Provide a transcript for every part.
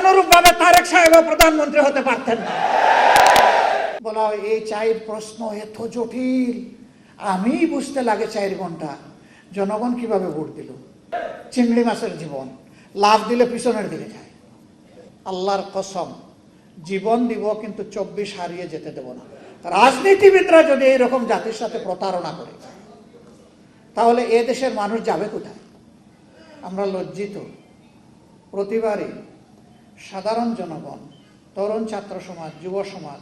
অনুরূপভাবে তারেক সাহেব প্রধানমন্ত্রী হতে পারতেন না। বলা হয় এই চায়ের প্রশ্ন এত জটিল, আমি বুঝতে লাগে 4 ঘন্টা। জনগণ কিভাবে ভোট দিল? চিংড়ি মাছের জীবন, লাভ দিলে পিছনের দিকে যায়। আল্লাহর কসম, জীবন দিব কিন্তু 24 হারিয়ে যেতে দেব না। রাজনীতিবিদরা যদি এইরকম জাতির সাথে প্রতারণা করে, তাহলে এ দেশের মানুষ যাবে কোথায়? আমরা লজ্জিত। প্রতিবারই সাধারণ জনগণ, তরুণ ছাত্র সমাজ, যুব সমাজ,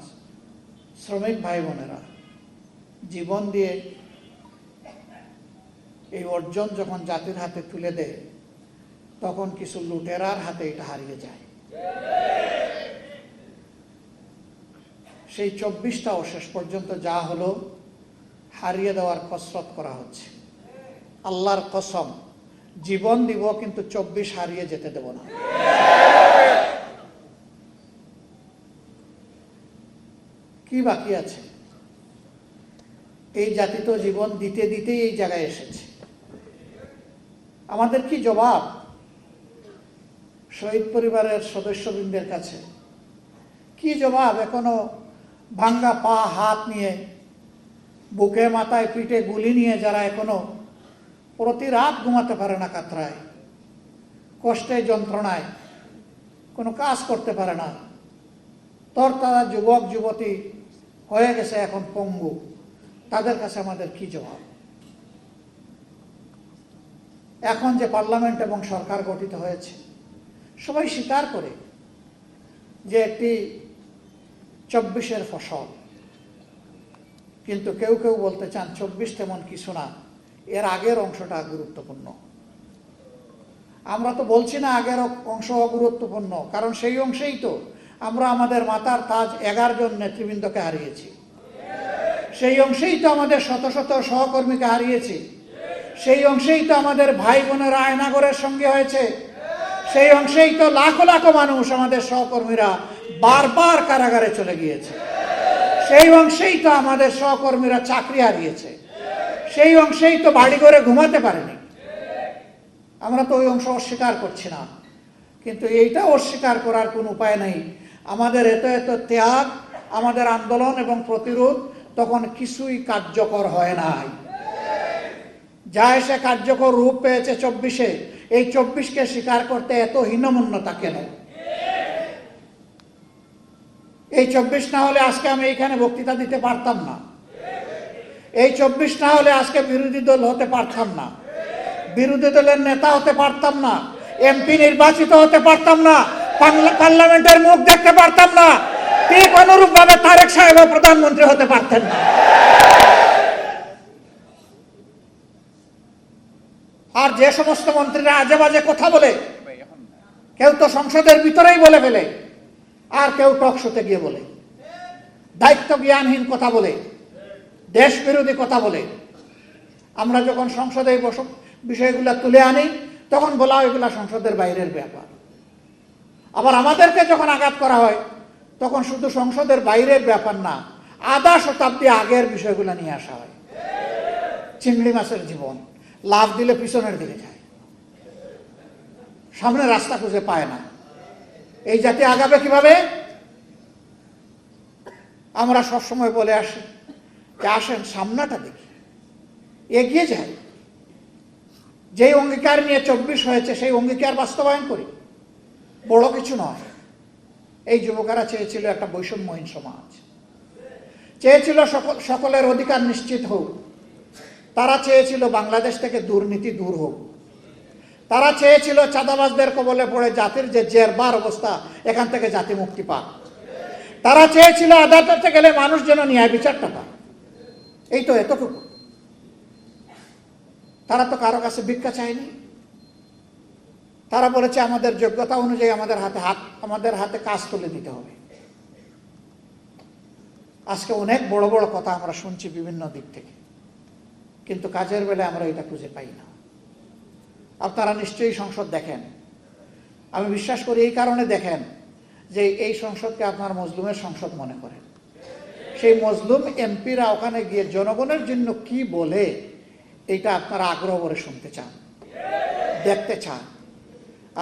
শ্রমিক ভাই বোনেরা জীবন দিয়ে এই অর্জন যখন জাতির হাতে তুলে দেয়, তখন কিছু লুটেরার হাতে এটা হারিয়ে যায়। সেই 24টাও শেষ পর্যন্ত যা হলো, হারিয়ে দেওয়ার কসরত করা হচ্ছে। আল্লাহর কসম, জীবন দিব কিন্তু 24 হারিয়ে যেতে দেব না। কি বাকি আছে? এই জাতি তো জীবন দিতে দিতেই এই জায়গায় এসেছে। আমাদের কি জবাব শহীদ পরিবারের সদস্যবৃন্দের কাছে? কি জবাব এখনো ভাঙ্গা পা হাত নিয়ে, বুকে মাথায় পিঠে গুলি নিয়ে যারা এখনো প্রতি রাত ঘুমাতে পারে না কাতরায়, কষ্টে যন্ত্রণায় কোনো কাজ করতে পারে না, তারা যুবক যুবতী হয়ে গেছে এখন পঙ্গু, তাদের কাছে আমাদের কি জবাব? এখন যে পার্লামেন্ট এবং সরকার গঠিত হয়েছে, সবাই স্বীকার করে যে একটি 24-এর ফসল, কিন্তু কেউ কেউ বলতে চান 24 তেমন কিছু না, এর আগের অংশটা গুরুত্বপূর্ণ। আমরা তো বলছি না আগের অংশ অগুরুত্বপূর্ণ, কারণ সেই অংশেই তো আমরা আমাদের মাতার তাজ 11 জন নেতৃবৃন্দকে হারিয়েছি, সেই অংশেই তো আমাদের শত শত সহকর্মীকে হারিয়েছি, সেই অংশেই তো আমাদের ভাই বোনেরা আয়নাগরের সঙ্গে হয়েছে, সেই অংশেই তো লাখো লাখো মানুষ আমাদের সহকর্মীরা বারবার কারাগারে চলে গিয়েছে, সেই অংশেই তো আমাদের সহকর্মীরা চাকরি হারিয়েছে, সেই অংশেই তো বাড়ি করে ঘুমাতে পারেনি। আমরা তো ওই অংশ অস্বীকার করছি না, কিন্তু এইটা অস্বীকার করার কোনো উপায় নেই। আমাদের এত এত ত্যাগ, আমাদের আন্দোলন এবং প্রতিরোধ তখন কিছুই কার্যকর হয় নাই। যা এসে কার্যকর রূপ পেয়েছে 24-এ, এই 24কে স্বীকার করতে এত হীনমন্যতা কেন? এই 24 না হলে আজকে আমি এখানে বক্তৃতা দিতে পারতাম না, এই 24 না হলে আজকে বিরোধী দল হতে পারতাম না, বিরোধী দলের নেতা হতে পারতাম না, এমপি নির্বাচিত হতে পারতাম না, পার্লামেন্টের মুখ দেখতে পারতাম না, ঠিক অনুরূপভাবে তারেক সাহেব প্রধানমন্ত্রী হতে পারতেন না। আর যে সমস্ত মন্ত্রীরা আজে বাজে কথা বলে, কেউ তো সংসদের ভিতরেই বলে ফেলে, আর কেউ টক শোতে গিয়ে বলে, দায়িত্ব জ্ঞানহীন কথা বলে, দেশ বিরোধী কথা বলে, আমরা যখন সংসদে এই বিষয়গুলো তুলে আনি, তখন বলা হয় এগুলা সংসদের বাইরের ব্যাপার। আবার আমাদেরকে যখন আঘাত করা হয়, তখন শুধু সংসদের বাইরের ব্যাপার না, আধা শতাব্দী আগের বিষয়গুলো নিয়ে আসা হয়। চিংড়ি মাছের জীবন, লাভ দিলে পিছনের দিকে যায়, সামনে রাস্তা খুঁজে পায় না। এই জাতি আগাবে কিভাবে? আমরা সবসময় বলে আসি যে আসেন সামনাটা দেখি, এগিয়ে যাই, যেই অঙ্গীকার নিয়ে 24 হয়েছে সেই অঙ্গীকার বাস্তবায়ন করি। বড় কিছু নয়। এই যুবকেরা চেয়েছিল একটা বৈষম্যহীন সমাজ, চেয়েছিল সকলের অধিকার নিশ্চিত হোক, তারা চেয়েছিল বাংলাদেশ থেকে দুর্নীতি দূর হোক, তারা চেয়েছিল চাঁদাবাজদের কবলে পড়ে জাতির যে জেরবার অবস্থা, এখান থেকে জাতি মুক্তি পাক, তারা চেয়েছিল আদালতে গেলে মানুষ যেন ন্যায় বিচারটা পায়। এই তো এতটুকু। তারা তো কারো কাছে ভিক্ষা চায়নি। তারা বলেছে আমাদের যোগ্যতা অনুযায়ী আমাদের হাতে কাজ তুলে দিতে হবে। আজকে অনেক বড় বড় কথা আমরা শুনছি বিভিন্ন দিক থেকে, কিন্তু কাজের বেলায় আমরা এটা খুঁজে পাই না। আপনারা নিশ্চয়ই সংসদ দেখেন, আমি বিশ্বাস করি এই কারণে দেখেন যে এই সংসদকে আপনার মজলুমের সংসদ মনে করেন। সেই মজলুম এমপিরা ওখানে গিয়ে জনগণের জন্য কি বলে, এইটা আপনারা আগ্রহ করে শুনতে চান, দেখতে চান।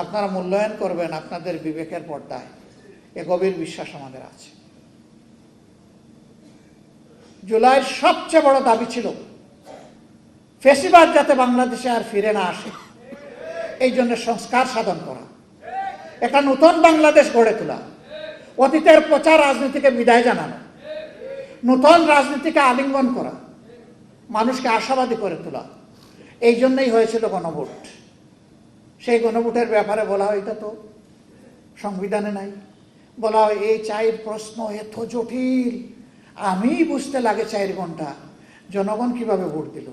আপনারা মূল্যায়ন করবেন আপনাদের বিবেকের পর্দায়, এ গভীর বিশ্বাস আমাদের আছে। জুলাইয়ের সবচেয়ে বড় দাবি ছিল ফ্যাসিবাদ যাতে বাংলাদেশে আর ফিরে না আসে, এই জন্য সংস্কার সাধন করা, একটা নতুন বাংলাদেশ গড়ে তোলা, অতীতের প্রচার রাজনীতিকে বিদায় জানানো, নতুন রাজনীতিকে আলিঙ্গন করা, মানুষকে আশাবাদী করে তোলা। এই জন্যই হয়েছিল গণভোট। সেই গণভোটের ব্যাপারে বলা হয় এটা তো সংবিধানে নাই। বলা হয় এই 4 প্রশ্ন এত জটিল, আমি বুঝতে লাগে 4 ঘন্টা, জনগণ কিভাবে ভোট দিল?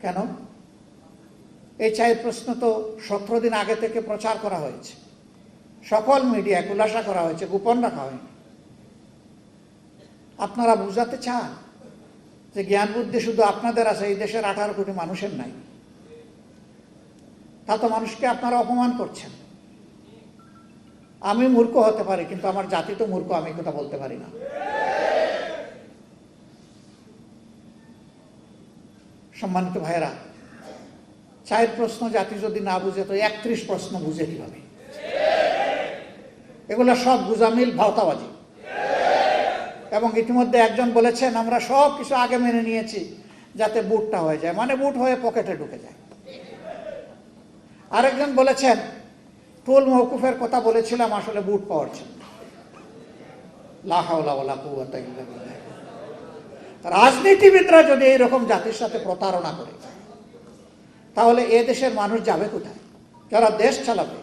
কেন? এই 4 প্রশ্ন তো 17 দিন আগে থেকে প্রচার করা হয়েছে, সকল মিডিয়া খুলাসা করা হয়েছে, গোপন রাখা হয়নি। আপনারা বুঝাতে চান যে জ্ঞান বুদ্ধি শুধু আপনাদের আছে, এই দেশের 18 কোটি মানুষের নাই? তা তো মানুষকে আপনারা অপমান করছেন। আমি মূর্খ হতে পারি, কিন্তু আমার জাতি তো মূর্খ, আমি কথা বলতে পারি না। সম্মানিত ভাইয়েরা, 4 প্রশ্ন জাতি যদি না বুঝে তো 31 প্রশ্ন বুঝে কিভাবে? এগুলো সব গুজামিল, ভাওতাবাজি। এবং ইতিমধ্যে একজন বলেছেন আমরা সব কিছু আগে মেনে নিয়েছি যাতে বুটটা হয়ে যায়, মানে বুট হয়ে পকেটে ঢুকে যায়। আরেকজন বলেছেন টুল মওকুফের কথা বলেছিলাম, আসলে বুট পাওয়ার জন্য। লা হাওলা ওয়ালা কুওয়াতা ইল্লা বিল্লাহ। রাজনীতিবিদরা যদি এইরকম জাতির সাথে প্রতারণা করে, তাহলে এ দেশের মানুষ যাবে কোথায়? যারা দেশ চালাবে,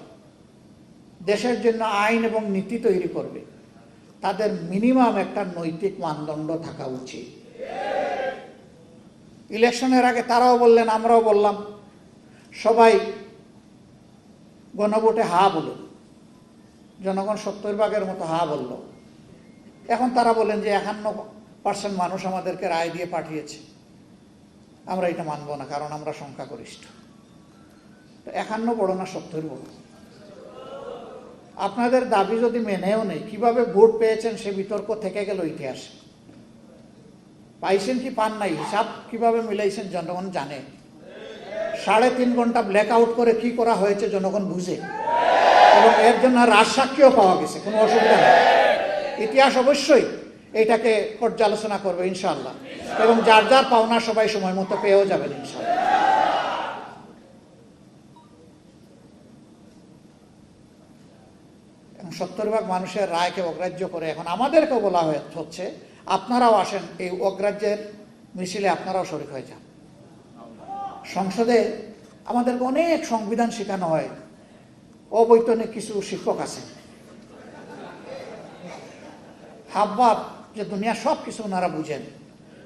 দেশের জন্য আইন এবং নীতি তৈরি করবে, তাদের মিনিমাম একটা নৈতিক মানদণ্ড থাকা উচিত। ইলেকশনের আগে তারাও বললেন, আমরাও বললাম, সবাই গণভোটে হা বলুন। জনগণ 70% মতো হা বলল। এখন তারা বলেন যে 51% মানুষ আমাদেরকে রায় দিয়ে পাঠিয়েছে, আমরা এটা মানব না, কারণ আমরা সংখ্যাগরিষ্ঠ। তো 51 বড় না 70 বড়? আপনাদের দাবি যদি মেনেও নেই, কিভাবে ভোট পেয়েছেন সে বিতর্ক থেকে গেল ইতিহাসে। পাইছেন কি পান নাই, হিসাব কিভাবে মিলাইছেন জনগণ জানে। 3.5 ঘন্টা ব্ল্যাক আউট করে কি করা হয়েছে জনগণ বুঝে, এবং এর জন্য রাজসাক্ষীও পাওয়া গেছে, কোনো অসুবিধা নেই। ইতিহাস অবশ্যই এইটাকে পর্যালোচনা করবে ইনশাআল্লাহ, এবং যার যার পাওনা সবাই সময় মতো পেয়েও যাবেন ইনশাআল্লাহ। এবং 70% মানুষের রায়কে অগ্রাহ্য করে এখন আমাদেরকেও বলা হচ্ছে আপনারাও আসেন, এই অগ্রাহ্যের মিছিলে আপনারাও শরীক হয়ে যান। সংসদে আমাদেরকে অনেক সংবিধান শেখানো হয়, অবৈতনিক কিছু শিক্ষক আছেন, হাবভাব যে দুনিয়া সব কিছু ওনারা বুঝেন।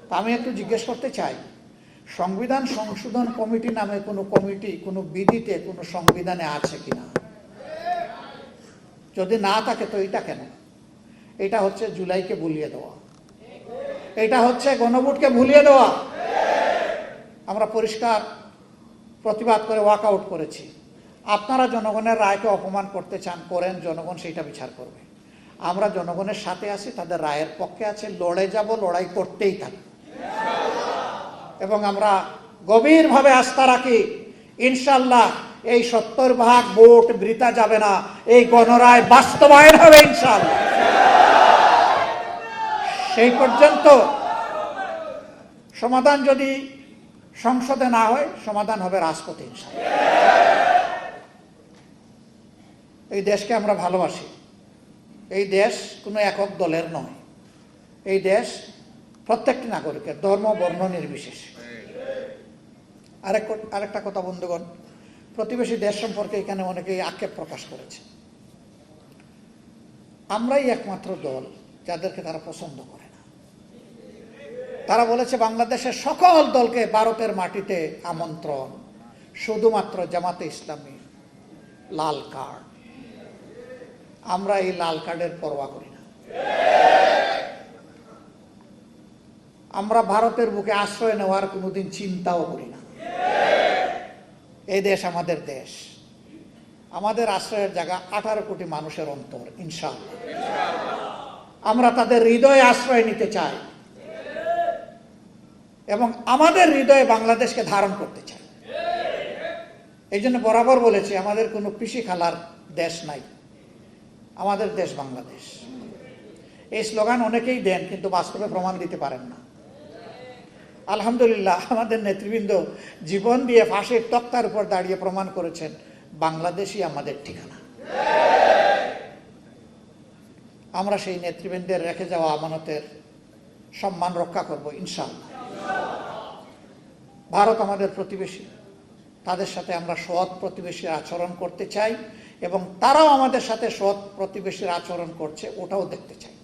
তা আমি একটু জিজ্ঞেস করতে চাই, সংবিধান সংশোধন কমিটি নামে কোনো কমিটি কোনো বিধিতে কোনো সংবিধানে আছে কিনা? যদি না থাকে তো এটা কেন? এটা হচ্ছে জুলাইকে ভুলিয়ে দেওয়া, এটা হচ্ছে গণভোটকে ভুলিয়ে দেওয়া। আমরা পরিষ্কার প্রতিবাদ করে ওয়াকআউট করেছি। আপনারা জনগণের রায়কে অপমান করতে চান, করেন, জনগণ সেইটা বিচার করবে। আমরা জনগণের সাথে আছি, তাদের রায়ের পক্ষে আছে, লড়ে যাব, লড়াই করতেই থাকি। এবং আমরা গভীরভাবে আস্থা রাখি ইনশাআল্লাহ এই 70% ভোট বৃথা যাবে না, এই গণরায় বাস্তবায়ন হবে ইনশাআল্লাহ। সেই পর্যন্ত সমাধান যদি সংসদে না হয়, সমাধান হবে রাজপথে ইনশাআল্লাহ। এই দেশকে আমরা ভালোবাসি। এই দেশ কোনো একক দলের নয়, এই দেশ প্রত্যেকটি নাগরিকের, ধর্ম বর্ণ নির্বিশেষে। আরেকটা কথা বন্ধুগণ, প্রতিবেশী দেশ সম্পর্কে এখানে অনেকেই আক্ষেপ প্রকাশ করেছে। আমরাই একমাত্র দল যাদেরকে তারা পছন্দ করে না। তারা বলেছে বাংলাদেশের সকল দলকে ভারতের মাটিতে আমন্ত্রণ, শুধুমাত্র জামাতে ইসলামী লাল কার্ড। আমরা এই লাল কার্ডের পরোয়া করি না। আমরা ভারতের বুকে আশ্রয় নেওয়ার কোনোদিন চিন্তাও করি না। এই দেশ আমাদের দেশ, আমাদের আশ্রয়ের জায়গা 18 কোটি মানুষের অন্তর ইনশাআল্লাহ। আমরা তাদের হৃদয়ে আশ্রয় নিতে চাই এবং আমাদের হৃদয়ে বাংলাদেশকে ধারণ করতে চাই। এই জন্য বরাবর বলেছি আমাদের কোনো পিসি খালার দেশ নাই, আমাদের দেশ বাংলাদেশ। এই স্লোগান অনেকেই দেন কিন্তু বাস্তবে প্রমাণ দিতে পারেন না। আলহামদুলিল্লাহ আমাদের নেতৃবৃন্দ জীবন দিয়ে ফাঁসির তক্তার উপর দাঁড়িয়ে প্রমাণ করেছেন বাংলাদেশই আমাদের ঠিকানা। আমরা সেই নেতৃবৃন্দের রেখে যাওয়া আমানতের সম্মান রক্ষা করব ইনশাআল্লাহ। ভারত আমাদের প্রতিবেশী, তাদের সাথে আমরা সৎ প্রতিবেশীর আচরণ করতে চাই এবং তারাও আমাদের সাথে সৎ প্রতিবেশীর আচরণ করছে ওটাও দেখতে চাই।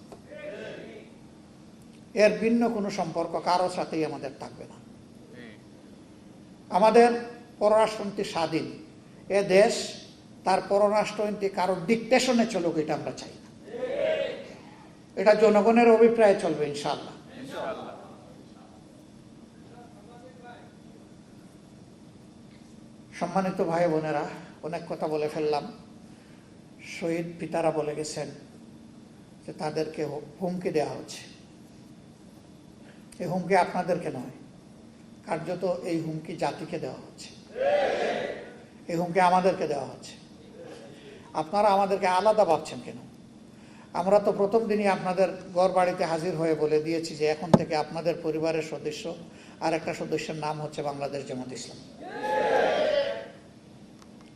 এর ভিন্ন কোনো সম্পর্ক কারোর সাথেই আমাদের থাকবে না। আমাদের পররাষ্ট্রনীতি স্বাধীন, এ দেশ তার পররাষ্ট্রনীতি কারোর ডিকটেশনে চলুক এটা আমরা চাই না। এটা জনগণের অভিপ্রায়ে চলবে ইনশাআল্লাহ। সম্মানিত ভাই বোনেরা, অনেক কথা বলে ফেললাম। শহীদ পিতারা বলে গেছেন যে তাদেরকে হুমকি দেওয়া হচ্ছে। এই হুমকি আপনাদেরকে নয়, কার্যত এই হুমকি জাতিকে দেওয়া হচ্ছে, এই হুমকি আমাদেরকে দেওয়া হচ্ছে। আপনারা আমাদেরকে আলাদা ভাবছেন কেন? আমরা তো প্রথম দিনই আপনাদের ঘর বাড়িতে হাজির হয়ে বলে দিয়েছি যে এখন থেকে আপনাদের পরিবারের সদস্য আর একটা সদস্যের নাম হচ্ছে বাংলাদেশ জামাত ইসলাম।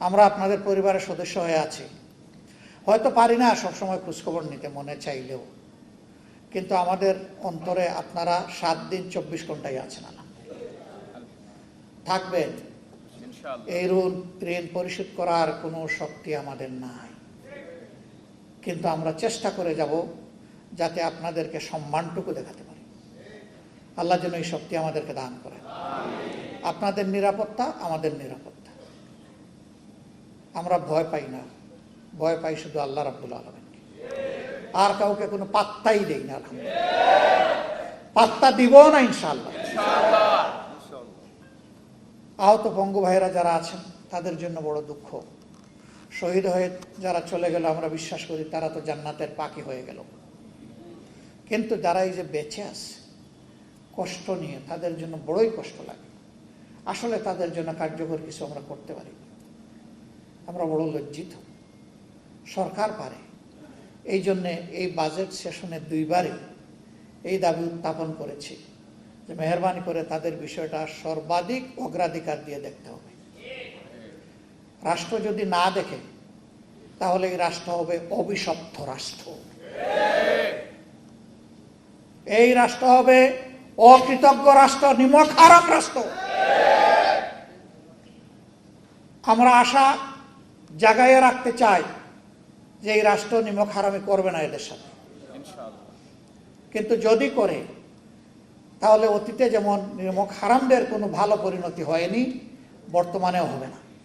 আমরা আপনাদের পরিবারের সদস্য হয়ে আছি। হয়তো পারি না সবসময় খোঁজখবর নিতে মনে চাইলেও, কিন্তু আমাদের অন্তরে আপনারা 7 দিন 24 ঘন্টায় আছেন, থাকবেন। এই ঋণ পরিশোধ করার কোনো শক্তি আমাদের নাই, কিন্তু আমরা চেষ্টা করে যাব যাতে আপনাদেরকে সম্মানটুকু দেখাতে পারি। আল্লাহ যেন এই শক্তি আমাদেরকে দান করেন। আপনাদের নিরাপত্তা আমাদের নিরাপত্তা। আমরা ভয় পাই না, ভয় পাই শুধু আল্লাহ রাব্বুল আলামিনকে। আর কাউকে কোনো পাত্তাই দেই না, পাত্তা দিব না ইনশাআল্লাহ। আহত পঙ্গু ভাইয়েরা যারা আছেন তাদের জন্য বড় দুঃখ। শহীদ হয়ে যারা চলে গেল আমরা বিশ্বাস করি তারা তো জান্নাতের পাখি হয়ে গেল, কিন্তু যারা এই যে বেঁচে আছে কষ্ট নিয়ে, তাদের জন্য বড়ই কষ্ট লাগে। আসলে তাদের জন্য কার্যকর কিছু আমরা করতে পারি। আমরা বড় লজ্জিত। সরকার পারে, এই জন্যে এই বাজেট সেশনে 2 বারই এই দাবি উত্থাপন করেছি যে মেহরবানি করে তাদের বিষয়টা সর্বাধিক অগ্রাধিকার দিয়ে দেখতে হবে। রাষ্ট্র যদি না দেখে তাহলে এই রাষ্ট্র হবে অভিশপ্ত রাষ্ট্র, এই রাষ্ট্র হবে অকৃতজ্ঞ রাষ্ট্র, নিমক হারাম রাষ্ট্র। আমরা আশা জাগাইয়ে রাখতে চাই যে এই রাষ্ট্র নিমক হারামি করবে না এদের সাথে, কিন্তু যদি করে তাহলে অতীতে যেমন নিমক হারামদের কোনো ভালো পরিণতি হয়নি, বর্তমানেও হবে না।